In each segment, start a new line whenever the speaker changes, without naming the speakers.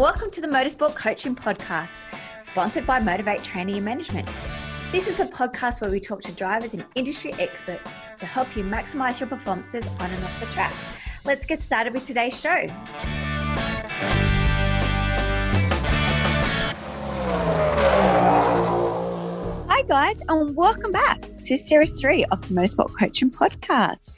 welcome to the Motorsport Coaching Podcast, sponsored by Motivate Training and Management. This is a podcast where we talk to drivers and industry experts to help you maximize your performances on and off the track. Let's get started with today's show. Hi guys, and welcome back to Series 3 of the Motorsport Coaching Podcast.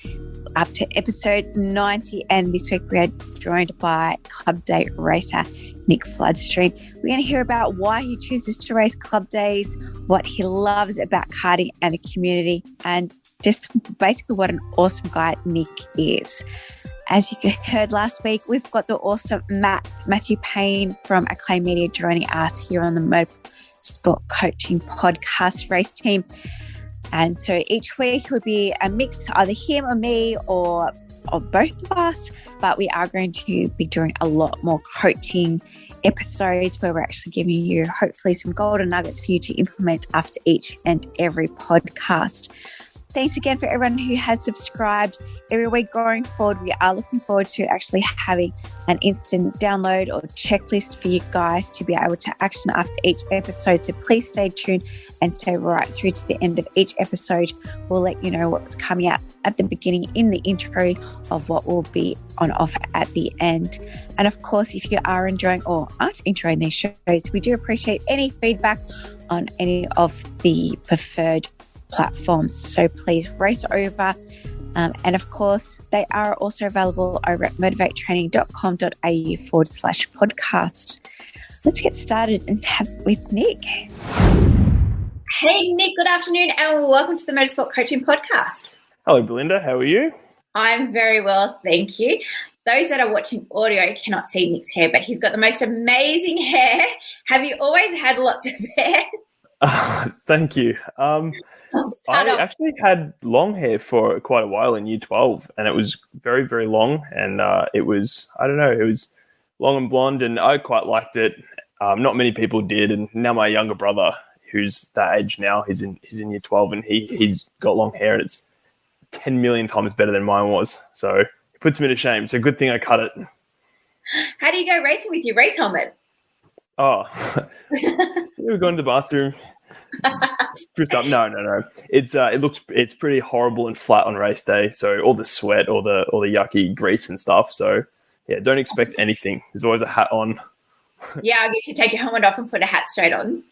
Up to episode 90, and this week we are joined by Club Day racer Nick Flodstorm. We're going to hear about why he chooses to race Club Days, what he loves about karting and the community, and just basically what an awesome guy Nick is. As you heard last week, we've got the awesome Matthew Payne from Acclaim Media joining us here on the Motorsport Coaching Podcast race team. And so each week would be a mix, either him or me or both of us. But we are going to be doing a lot more coaching episodes where we're actually giving you hopefully some golden nuggets for you to implement after each and every podcast. Thanks again for everyone who has subscribed. Every week going forward, we are looking forward to actually having an instant download or checklist for you guys to be able to action after each episode. So please stay tuned and stay right through to the end of each episode. We'll let you know what's coming out at the beginning in the intro of what will be on offer at the end. And of course, if you are enjoying or aren't enjoying these shows, we do appreciate any feedback on any of the preferred platforms. So please race over. And of course, they are also available over at motivatetraining.com.au/podcast. Let's get started and have with Nick. Hey, Nick, good afternoon and welcome to the Motorsport Coaching Podcast.
Hello, Belinda. How are you?
I'm very well, thank you. Those that are watching audio cannot see Nick's hair, but he's got the most amazing hair. Have you always had lots of hair?
Thank you. I actually had long hair for quite a while in year 12, and it was very, very long. And it was long and blonde, and I quite liked it. Not many people did. And now my younger brother, who's that age now, he's in year 12, and he's got long hair, and it's 10 million times better than mine was. So it puts me to shame. So good thing I cut it.
How do you go racing with your race helmet?
Oh, we're going to the bathroom. Spruce up. No. It's pretty horrible and flat on race day. So all the sweat, all the yucky grease and stuff. So yeah, don't expect anything. There's always a hat on.
Yeah, I guess you take your helmet off and put a hat straight on.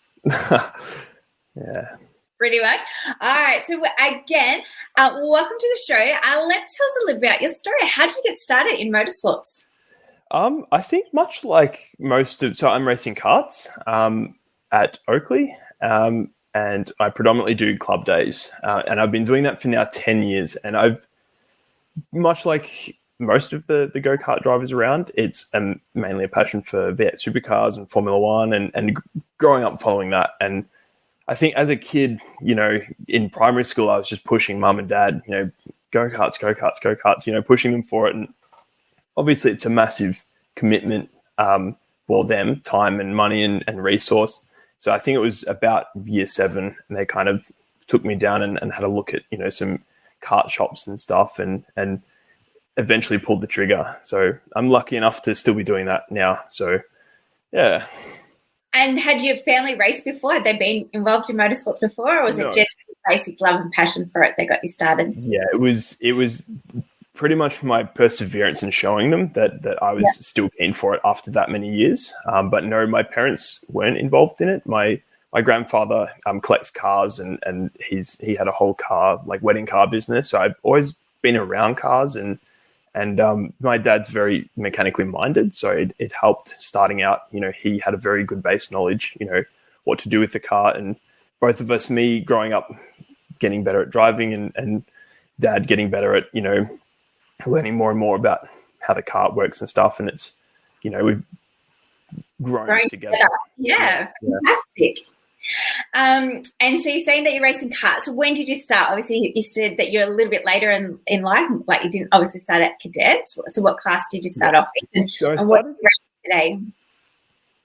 Yeah.
Pretty much. All right. So again, welcome to the show. Let's tell us a little bit about your story. How did you get started in motorsports?
I think much like so I'm racing karts at Oakley, and I predominantly do club days, and I've been doing that for now 10 years. And I've, much like most of the go-kart drivers around, it's mainly a passion for V8 supercars and Formula One, and growing up following that. And I think as a kid, in primary school, I was just pushing mum and dad, go-karts, pushing them for it. And obviously, it's a massive commitment for them, time and money and resource. So I think it was about year 7, and they kind of took me down and had a look at, some kart shops and stuff, and eventually pulled the trigger. So I'm lucky enough to still be doing that now. So, yeah.
And had your family raced before? Had they been involved in motorsports before, or was it just basic love and passion for it that got you started?
Yeah, it was pretty much my perseverance in showing them that I was still keen for it after that many years. But no, my parents weren't involved in it. My grandfather collects cars, and he had a whole car, like wedding car business. So I've always been around cars, and my dad's very mechanically minded. So it helped starting out. He had a very good base knowledge, what to do with the car. And both of us, me growing up, getting better at driving, and dad getting better at, learning more and more about how the car works and stuff. And it's, we've grown together.
Yeah, fantastic. And so you're saying that you're racing karts. So when did you start? Obviously, you said that you're a little bit later in life. Like, you didn't obviously start at cadets. So what class did you start off in? And what are you racing today?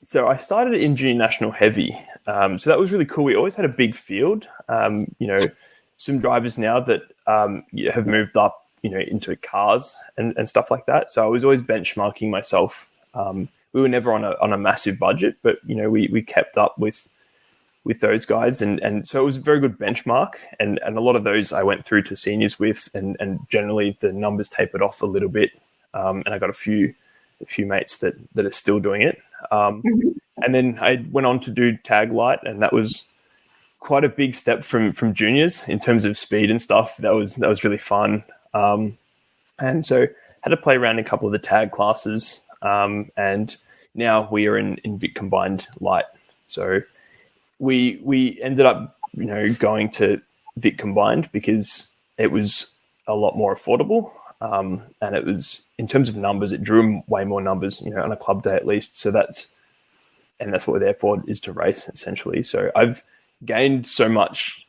So I started in junior national heavy. So that was really cool. We always had a big field. Some drivers now that have moved up, into cars and stuff like that. So I was always benchmarking myself we were never on a massive budget, but we kept up with those guys, and so it was a very good benchmark, and a lot of those I went through to seniors with, and generally the numbers tapered off a little bit, and I got a few mates that are still doing it, and then I went on to do tag light, and that was quite a big step from juniors in terms of speed and stuff. That was really fun, and so had to play around in a couple of the tag classes, and now we are in Vic Combined Light. So we ended up going to Vic Combined because it was a lot more affordable, and it was, in terms of numbers, it drew way more numbers on a club day at least. So that's what we're there for, is to race essentially. So I've gained so much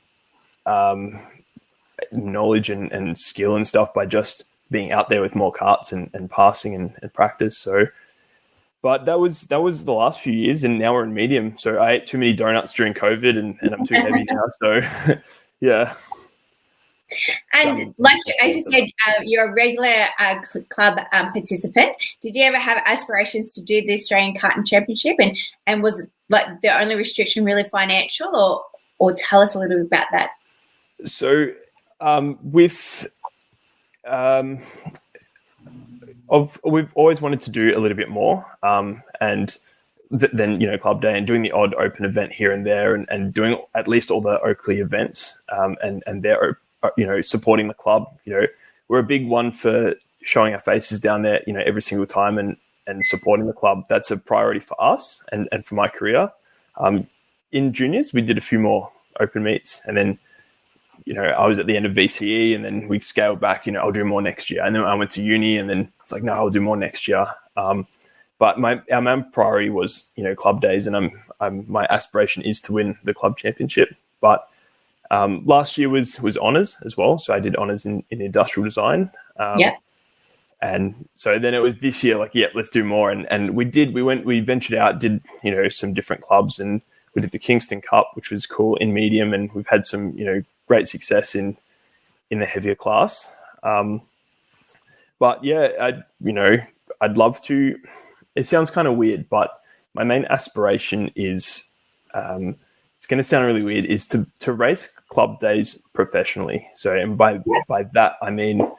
knowledge and skill and stuff by just being out there with more carts and passing and practice. So, but that was the last few years, and now we're in medium. So I ate too many donuts during COVID, and I'm too heavy now. So yeah.
And as you said, you're a regular club participant. Did you ever have aspirations to do the Australian Karting Championship? And was like the only restriction really financial, or tell us a little bit about that?
So we've always wanted to do a little bit more, and then club day and doing the odd open event here and there, and doing at least all the Oakley events, and they're supporting the club. We're a big one for showing our faces down there every single time, and supporting the club. That's a priority for us and for my career. In juniors, we did a few more open meets, and then I was at the end of VCE, and then we scaled back. I'll do more next year, and then I went to uni, and then it's like, no, I'll do more next year. But our main priority was club days, and my aspiration is to win the club championship. But last year was honours as well, so I did honours in industrial design. And so then it was this year, like, let's do more, and we ventured out, did some different clubs, and we did the Kingston Cup, which was cool, in medium, and we've had some great success in the heavier class. But yeah, I'd love to. It sounds kind of weird, but my main aspiration is, it's going to sound really weird, is to race club days professionally. So, and by that I mean,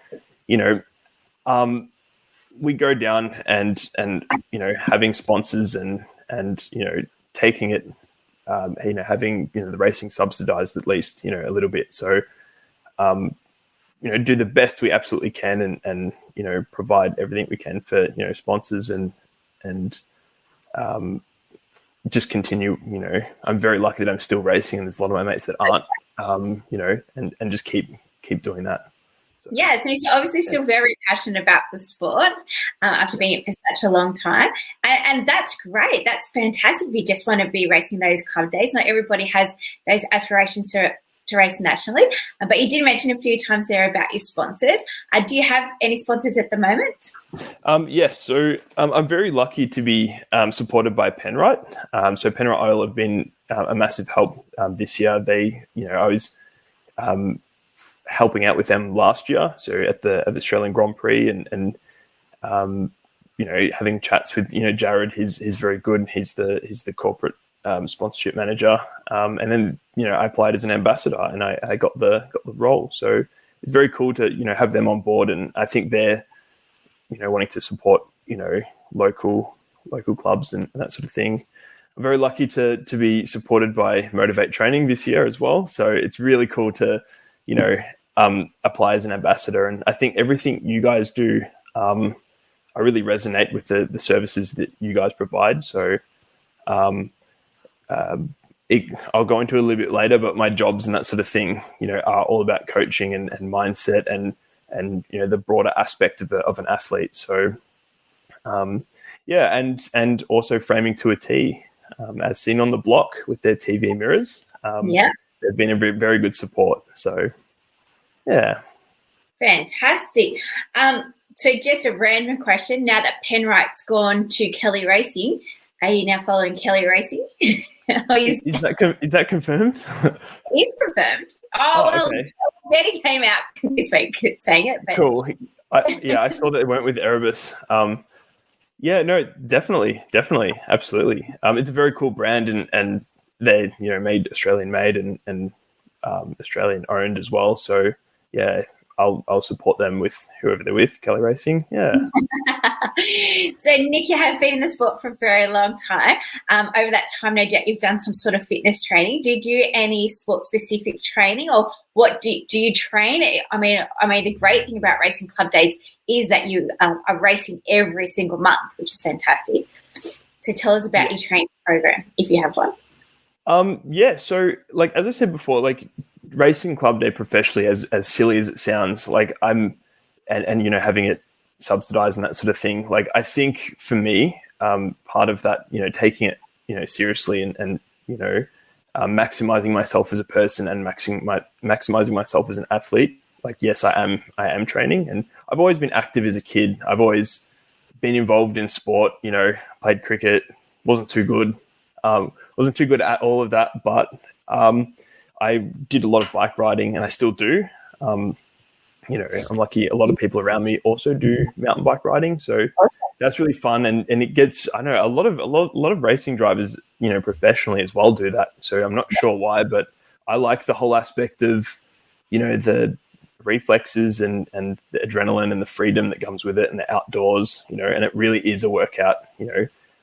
we go down and having sponsors and taking it, having the racing subsidized at least a little bit. So, do the best we absolutely can, and provide everything we can for sponsors and just continue. I'm very lucky that I'm still racing, and there's a lot of my mates that aren't. And just keep doing that. So,
yeah, so you're obviously still very passionate about the sport after being it for such a long time. And that's great. That's fantastic if you just want to be racing those club days. Not everybody has those aspirations to race nationally. But you did mention a few times there about your sponsors. Do you have any sponsors at the moment?
Yes. So I'm very lucky to be supported by Penrite. So Penrite Oil have been a massive help this year. They, I was helping out with them last year, so at the Australian Grand Prix, and having chats with Jared. He's very good. He's the corporate sponsorship manager, and then I applied as an ambassador, and I got the role. So it's very cool to have them on board, and I think they're wanting to support local clubs and that sort of thing. I'm very lucky to be supported by Motivate Training this year as well. So it's really cool to apply as an ambassador, and I think everything you guys do, I really resonate with the services that you guys provide. So I'll go into it a little bit later, but my jobs and that sort of thing, are all about coaching and mindset and the broader aspect of an athlete. So and also framing to a T, as seen on the block with their TV mirrors. They've been a very good support. So yeah.
Fantastic. So just a random question. Now that Penrite's gone to Kelly Racing, are you now following Kelly Racing? Is
that confirmed?
It is confirmed. Well,
okay.
Betty came out this week saying it. But...
Cool. I saw that it went with Erebus. Yeah, no, definitely, absolutely. It's a very cool brand, and they made Australian made and Australian owned as well. So yeah, I'll support them with whoever they're with, Kelly Racing. Yeah.
So, Nick, you have been in the sport for a very long time. Over that time, no doubt you've done some sort of fitness training. Do you do any sport-specific training, or what do you train? I mean, the great thing about Racing Club Days is that you are racing every single month, which is fantastic. So, tell us about your training program, if you have one.
Yeah. So, like as I said before, like Racing Club Day professionally, as silly as it sounds, like and having it subsidized and that sort of thing. Like I think for me, part of that, taking it, seriously and maximizing myself as a person and maximizing myself as an athlete. Like, yes, I am training, and I've always been active as a kid. I've always been involved in sport, played cricket, wasn't too good at all of that, but I did a lot of bike riding, and I still do. I'm lucky a lot of people around me also do mountain bike riding, so that's really fun, and it gets, I know a lot of racing drivers, professionally as well do that. So I'm not sure why, but I like the whole aspect of, the reflexes and the adrenaline and the freedom that comes with it and the outdoors, and it really is a workout,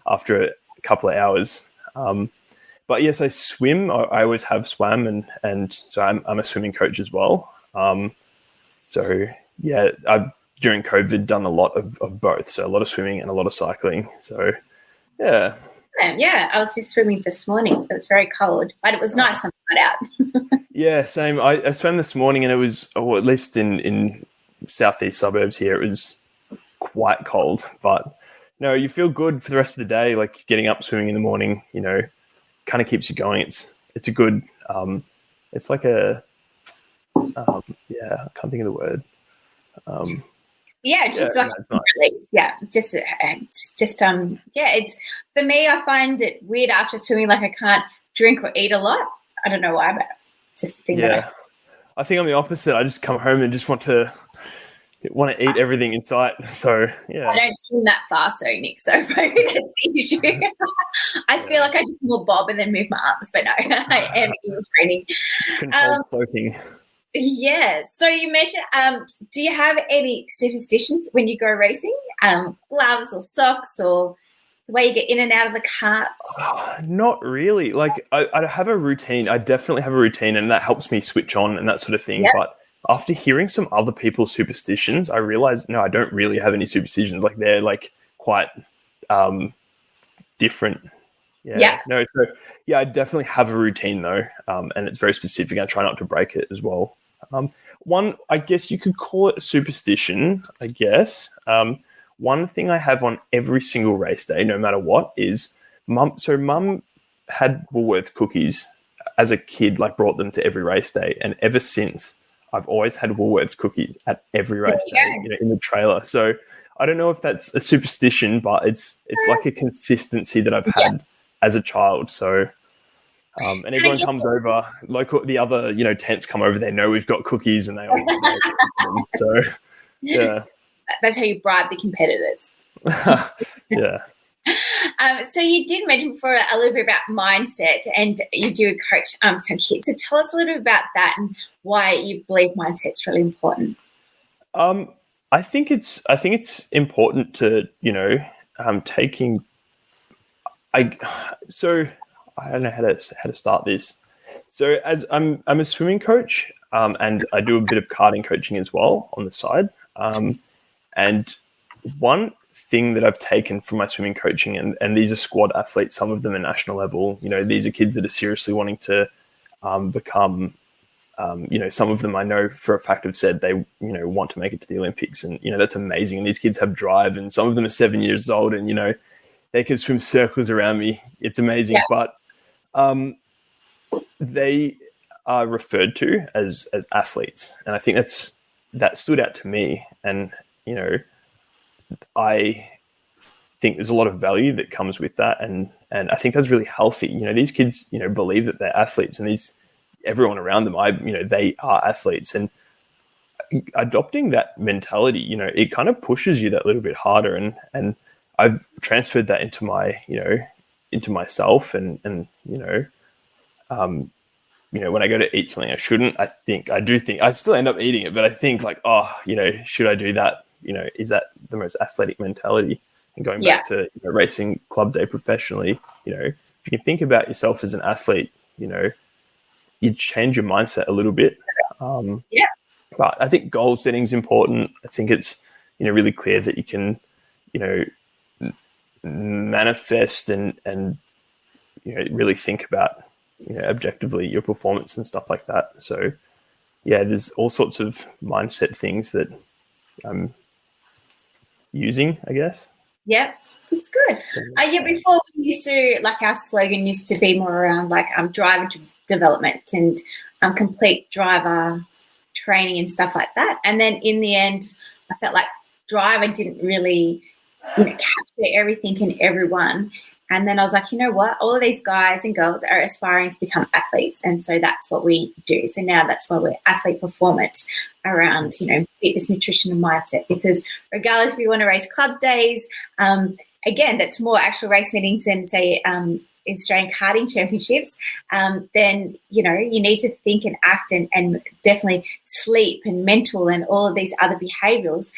after a couple of hours. But yes, I swim. I always have swam, and so I'm a swimming coach as well. So yeah, I've during COVID done a lot of both. So a lot of swimming and a lot of cycling. So yeah.
Yeah, I was just swimming this morning. It was very cold, but it was nice when I got out.
Yeah, same. I swam this morning, and it was, at least in southeast suburbs here, it was quite cold. But no, you feel good for the rest of the day. Like getting up, swimming in the morning, kind of keeps you going. It's a good. It's like a. I can't think of the word.
Just like nice. Release. Yeah, it's for me. I find it weird after swimming. Like I can't drink or eat a lot. I don't know why, but it's just the thing.
Yeah, I think I'm the opposite. I just come home and just want to eat everything in sight. So yeah,
I don't swim that fast though, Nick. So maybe that's the issue. I feel like I just more bob and then move my arms, but no, I am in training.
Controlled soaking.
Yeah. So you mentioned, do you have any superstitions when you go racing? Gloves or socks or the way you get in and out of the carts?
Not really. Like I have a routine. I definitely have a routine, and that helps me switch on and that sort of thing. Yep. But after hearing some other people's superstitions, I realized, no, I don't really have any superstitions. Like they're like quite different. Yeah. No, so yeah, I definitely have a routine though. And it's very specific. I try not to break it as well. One, I guess you could call it a superstition, I guess. One thing I have on every single race day, no matter what, is mum. So mum had Woolworths cookies as a kid, like brought them to every race day. And ever since, I've always had Woolworths cookies at every race day, in the trailer. So I don't know if that's a superstition, but it's like a consistency that I've had as a child. So, and everyone comes over, the other, tents come over, they know we've got cookies and they all them. So, yeah.
That's how you bribe the competitors.
Yeah.
So you did mention before a little bit about mindset, and you do coach some kids. So tell us a little bit about that and why you believe mindset's really important.
I think it's important to, taking. So I don't know how to start this. So as I'm a swimming coach, and I do a bit of karting coaching as well on the side. And one thing that I've taken from my swimming coaching, and these are squad athletes, some of them are national level, these are kids that are seriously wanting to become, some of them I know for a fact have said they, want to make it to the Olympics, and, that's amazing. And these kids have drive, and some of them are 7 years old, and, they can swim circles around me. It's amazing. Yeah. But they are referred to as athletes. And I think that stood out to me. And, I think there's a lot of value that comes with that. And I think that's really healthy. These kids, believe that they're athletes, and everyone around them, they are athletes. And adopting that mentality, it kind of pushes you that little bit harder. And I've transferred that into into myself, and when I go to eat something I shouldn't, I do think I still end up eating it, but I think like, oh, should I do that? Is that the most athletic mentality? And going back to racing club day professionally, if you can think about yourself as an athlete, you change your mindset a little bit. But I think goal setting is important. I think it's really clear that you can manifest and really think about objectively your performance and stuff like that. So there's all sorts of mindset things that I'm using, I guess.
Yeah, it's good. Before we used to, like, our slogan used to be more around like driver development and complete driver training and stuff like that. And then in the end, I felt like driver didn't really capture everything and everyone. And then I was like, you know what? All of these guys and girls are aspiring to become athletes. And so that's what we do. So now that's why we're athlete performance around, fitness, nutrition and mindset. Because regardless if you want to race club days, again, that's more actual race meetings than, say, Australian karting championships, then, you need to think and act and definitely sleep and mental and all of these other behaviors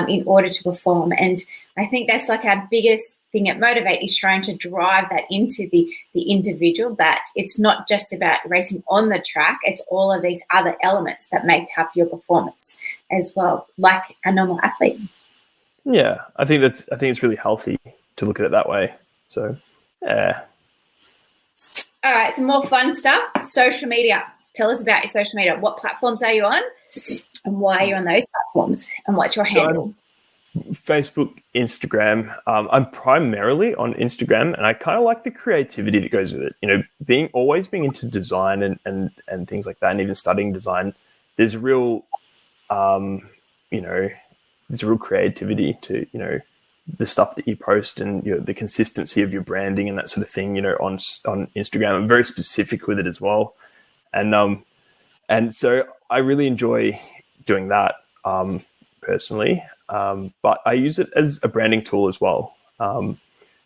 in order to perform. And I think that's like our biggest thing at Motivate, is trying to drive that into the individual, that it's not just about racing on the track, it's all of these other elements that make up your performance as well, like a normal athlete.
Yeah, I think it's really healthy to look at it that way. So, yeah.
All right, some more fun stuff. Social media. Tell us about your social media. What platforms are you on, and why are you on those platforms, and what's your handle?
Facebook, Instagram. I'm primarily on Instagram, and I kind of like the creativity that goes with it. Always being into design and things like that, and even studying design. There's real, there's real creativity to the stuff that you post, and the consistency of your branding and that sort of thing. On Instagram, I'm very specific with it as well, and so I really enjoy doing that personally. But I use it as a branding tool as well.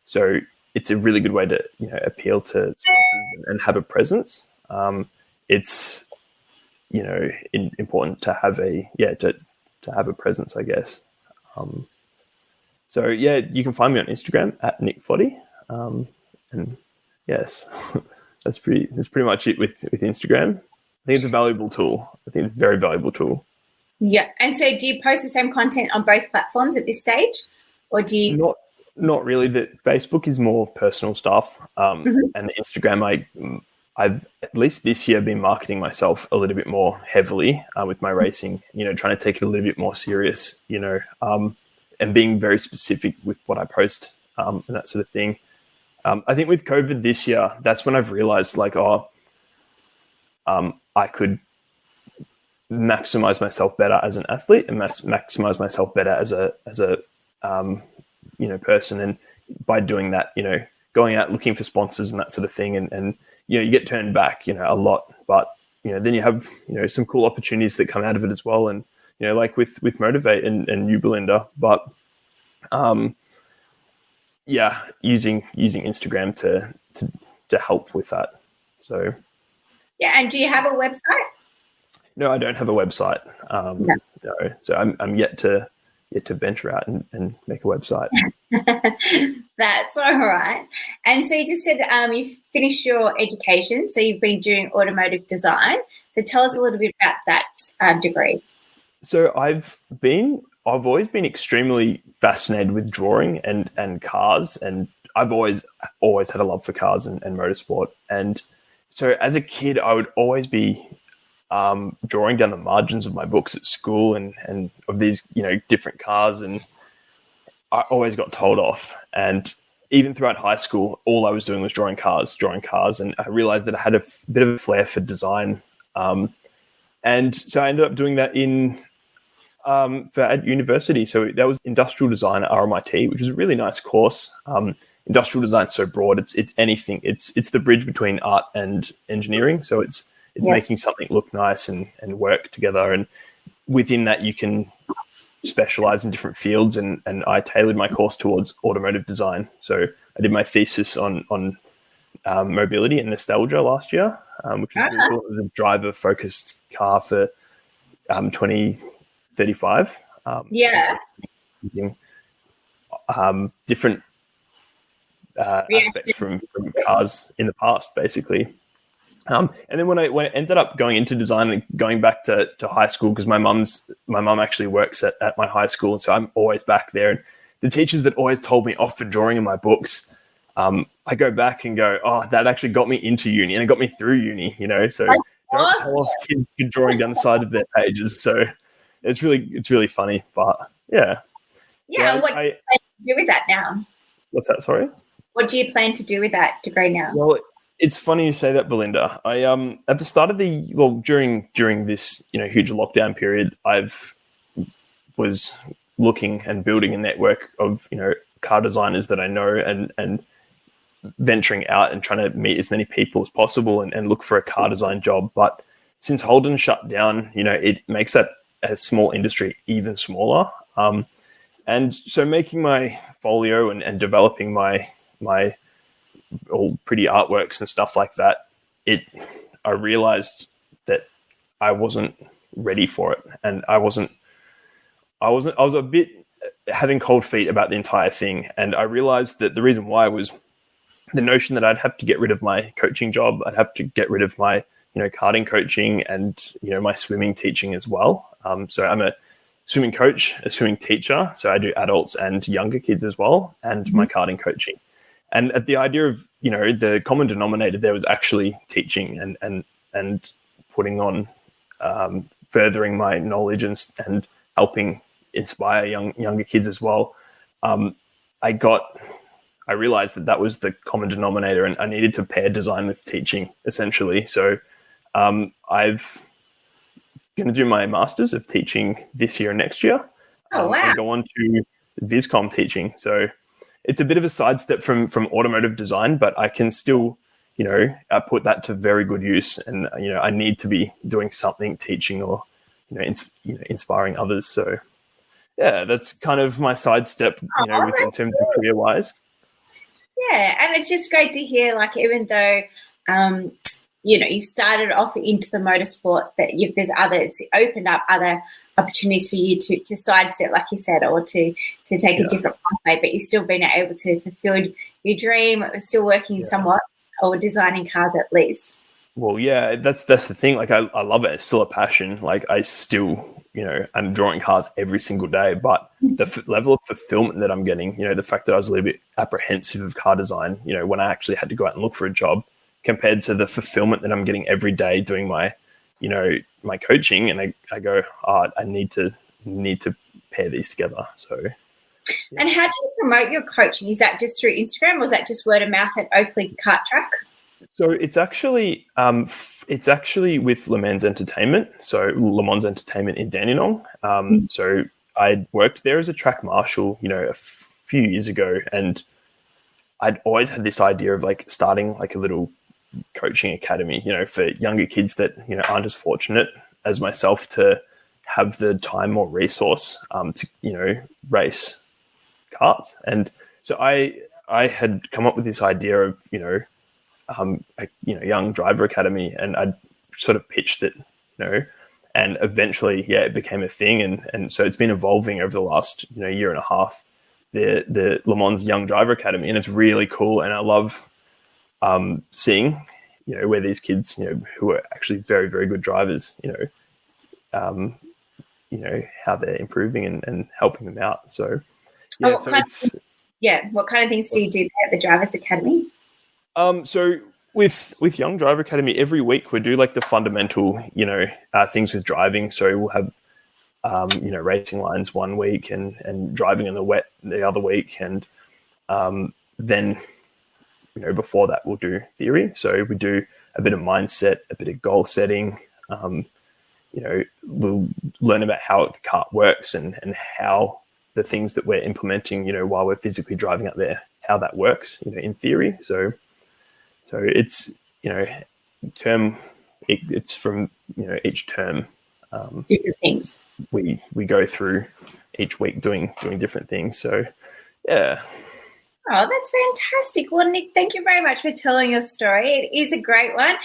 So it's a really good way to appeal to sponsors and have a presence. It's important to have to have a presence, I guess. So you can find me on Instagram at Nick Floddy. And yes, that's pretty much it with Instagram. I think it's a valuable tool. I think it's a very valuable tool.
Yeah. And so do you post the same content on both platforms at this stage, or do you?
Not really. That Facebook is more personal stuff. And the Instagram, I've at least this year been marketing myself a little bit more heavily with my racing, trying to take it a little bit more serious, and being very specific with what I post and that sort of thing. I think with COVID this year, that's when I've realized I could maximize myself better as an athlete and maximize myself better as a person. And by doing that, going out looking for sponsors and that sort of thing, and you get turned back, a lot, but then you have some cool opportunities that come out of it as well. And like with Motivate and you, Belinda, but using Instagram to help with that. So
and do you have a website?
No, I don't have a website. No. So I'm yet to venture out and make a website.
That's all right. And so you just said you finished your education, so you've been doing automotive design. So tell us a little bit about that degree.
So I've always been extremely fascinated with drawing and cars, and I've always had a love for cars and motorsport. And so as a kid, I would always be drawing down the margins of my books at school and of these different cars, and I always got told off. And even throughout high school, all I was doing was drawing cars, and I realized that I had a bit of a flair for design, and so I ended up doing that at university. So that was industrial design at RMIT, which is a really nice course. Industrial design is so broad; it's anything. It's the bridge between art and engineering. So it's making something look nice and work together. And within that, you can specialize in different fields, and I tailored my course towards automotive design. So I did my thesis on mobility and nostalgia last year, which was really cool. It was a driver-focused car for 2035. Using different aspects from cars in the past, basically. And then when I ended up going into design and going back to high school, because my mum actually works at my high school, and so I'm always back there. And the teachers that always told me off for drawing in my books, I go back and go, oh, that actually got me into uni and it got me through uni, So
That's
don't
awesome.
tell off kids for drawing down the side of their pages. So it's really funny, but yeah.
Yeah.
So
what do you plan to do with that now?
What's that? Sorry.
What do you plan to do with that degree now?
Well, it's funny you say that, Belinda. I at the start of during this huge lockdown period, was looking and building a network of car designers that I know, and venturing out and trying to meet as many people as possible and look for a car design job. But since Holden shut down, it makes that a small industry even smaller. And so making my folio and developing my all pretty artworks and stuff like that, I realized that I wasn't ready for it, and I was a bit having cold feet about the entire thing. And I realized that the reason why was the notion that I'd have to get rid of my coaching job. I'd have to get rid of my karting coaching and my swimming teaching as well. So I'm a swimming coach, a swimming teacher, so I do adults and younger kids as well, and my karting coaching. And at the idea of, the common denominator there was actually teaching and putting on, furthering my knowledge and helping inspire younger kids as well. I realized that was the common denominator, and I needed to pair design with teaching, essentially. So I've going to do my master's of teaching this year and next year.
Oh, wow.
And go on to Viscom teaching. So it's a bit of a sidestep from automotive design, but I can still, put that to very good use. And, I need to be doing something teaching or, inspiring others. So yeah, that's kind of my sidestep, in terms of career-wise.
Yeah, and it's just great to hear, like, even though, you started off into the motorsport, that there's others, opened up other opportunities for you to sidestep, like you said, or to take a different pathway, but you've still been able to fulfill your dream, still working somewhat, or designing cars at least. Well,
yeah, that's the thing. Like, I love it. It's still a passion. Like, I still, I'm drawing cars every single day, but the level of fulfillment that I'm getting, the fact that I was a little bit apprehensive of car design, when I actually had to go out and look for a job, compared to the fulfillment that I'm getting every day doing my, my coaching. And I go, I need to pair these together. So. Yeah.
And how do you promote your coaching? Is that just through Instagram, or is that just word of mouth at Oakley Kart Track?
So it's actually with Le Mans Entertainment. So Le Mans Entertainment in Dandenong. So I worked there as a track marshal, a few years ago, and I'd always had this idea of like starting like a little coaching academy, for younger kids that aren't as fortunate as myself to have the time or resource to race karts. And so I had come up with this idea of a young driver academy, and I'd sort of pitched it, and eventually it became a thing, and so it's been evolving over the last year and a half, the Le Mans Young Driver Academy, and it's really cool. And I love seeing where these kids who are actually very, very good drivers how they're improving and helping them out. So
what kind of things do you do there at the Drivers Academy?
So with Young Driver Academy, every week we do like the fundamental, things with driving. So we'll have, racing lines one week and driving in the wet the other week. And then, before that we'll do theory. So we do a bit of mindset, a bit of goal setting. We'll learn about how a kart works and how the things that we're implementing, while we're physically driving out there, how that works, in theory. So it's, it's from, each term.
Different things.
We go through each week doing different things. So, yeah.
Oh, that's fantastic. Well, Nick, thank you very much for telling your story. It is a great one,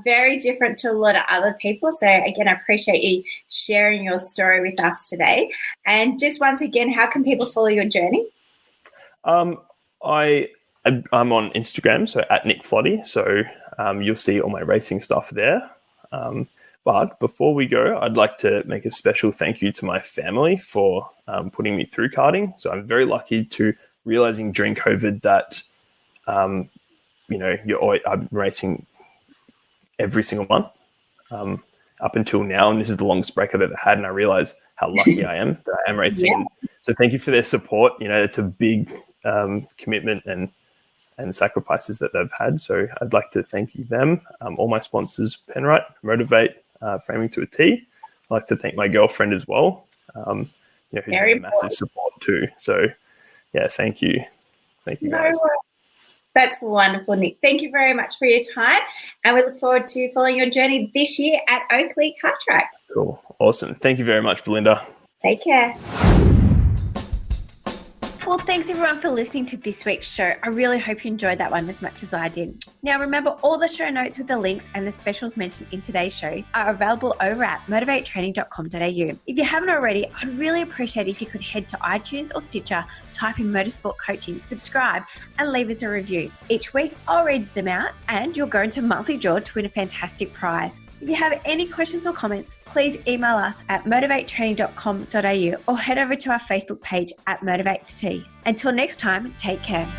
very different to a lot of other people. So, again, I appreciate you sharing your story with us today. And just once again, how can people follow your journey?
I'm on Instagram, so at Nick Floddy. So you'll see all my racing stuff there. But before we go, I'd like to make a special thank you to my family for putting me through karting. So I'm very lucky to realizing during COVID that, I'm racing every single month up until now. And this is the longest break I've ever had. And I realize how lucky I am that I am racing. Yeah. So thank you for their support. It's a big commitment and sacrifices that they've had. So I'd like to thank you them, all my sponsors, Penrite, Motivate, Framing to a T. I'd like to thank my girlfriend as well, who's been a massive support too. So yeah, thank you. Thank you guys.
That's wonderful, Nick. Thank you very much for your time. And we look forward to following your journey this year at Oakley Kart Track.
Cool. Awesome. Thank you very much, Belinda.
Take care.
Well, thanks everyone for listening to this week's show. I really hope you enjoyed that one as much as I did. Now, remember, all the show notes with the links and the specials mentioned in today's show are available over at motivatetraining.com.au. If you haven't already, I'd really appreciate it if you could head to iTunes or Stitcher, type in Motorsport Coaching, subscribe, and leave us a review. Each week, I'll read them out and you'll go into monthly draw to win a fantastic prize. If you have any questions or comments, please email us at motivatetraining.com.au or head over to our Facebook page at Motivate to T. Until next time, take care.